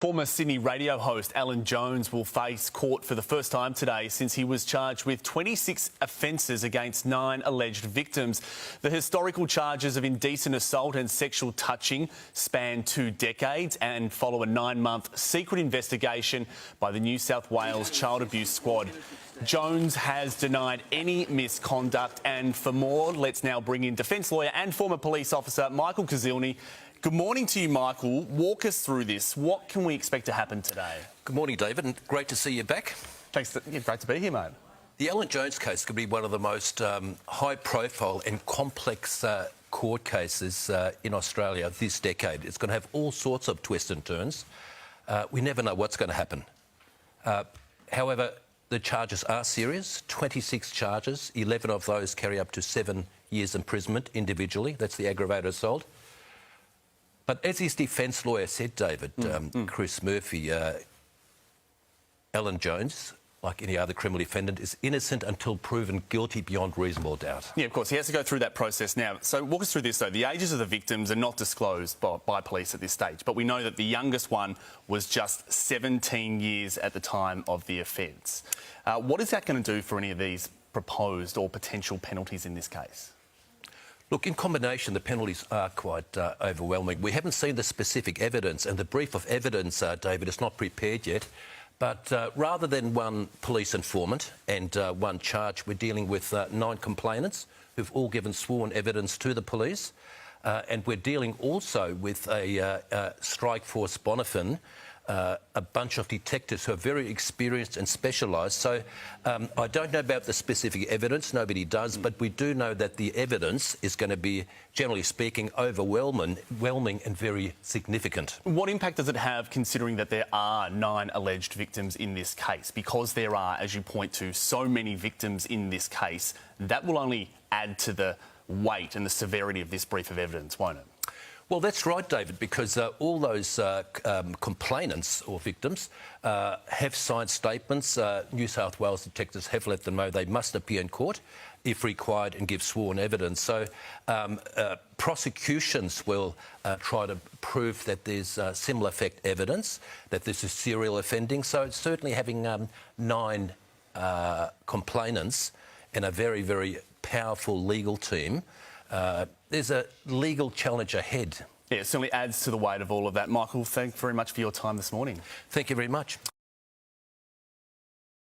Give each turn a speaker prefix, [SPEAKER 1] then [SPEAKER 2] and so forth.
[SPEAKER 1] Former Sydney radio host Alan Jones will face court for the first time today since he was charged with 26 offences against 9 alleged victims. The historical charges of indecent assault and sexual touching span 2 decades and follow a 9-month secret investigation by the New South Wales Child Abuse Squad. Jones has denied any misconduct, and for more, let's now bring in defence lawyer and former police officer Michael Kuzilny. Good morning to you, Michael. Walk us through this. What can we expect to happen today?
[SPEAKER 2] Good morning, David, and great to see you back.
[SPEAKER 1] Thanks. Great to be here, mate.
[SPEAKER 2] The Alan Jones case could be one of the most high-profile and complex court cases in Australia this decade. It's going to have all sorts of twists and turns. We never know what's going to happen. However, the charges are serious. 26 charges. 11 of those carry up to 7 years imprisonment individually. That's the aggravated assault. But as his defence lawyer said, David, Chris Murphy, Alan Jones, like any other criminal defendant, is innocent until proven guilty beyond reasonable doubt.
[SPEAKER 1] Yeah, of course. He has to go through that process now. So walk us through this, though. The ages of the victims are not disclosed by police at this stage, but we know that the youngest one was just 17 years at the time of the offence. What is that going to do for any of these proposed or potential penalties in this case?
[SPEAKER 2] Look, in combination, the penalties are quite overwhelming. We haven't seen the specific evidence, and the brief of evidence, David, is not prepared yet. But rather than one police informant and one charge, we're dealing with 9 complainants who've all given sworn evidence to the police. And we're dealing also with a strike force Bonifin, a bunch of detectives who are very experienced and specialised. So I don't know about the specific evidence, nobody does, but we do know that the evidence is going to be, generally speaking, overwhelming and very significant.
[SPEAKER 1] What impact does it have, considering that there are 9 alleged victims in this case? Because there are, as you point to, so many victims in this case, that will only add to the weight and the severity of this brief of evidence, won't it?
[SPEAKER 2] Well, that's right, David, because all those complainants or victims have signed statements. New South Wales detectives have let them know they must appear in court if required and give sworn evidence. So prosecutions will try to prove that there's similar effect evidence, that this is serial offending. So it's certainly having 9 complainants and a very, very powerful legal team. There's a legal challenge ahead.
[SPEAKER 1] Yeah, it certainly adds to the weight of all of that. Michael, thanks very much for your time this morning.
[SPEAKER 2] Thank you very much.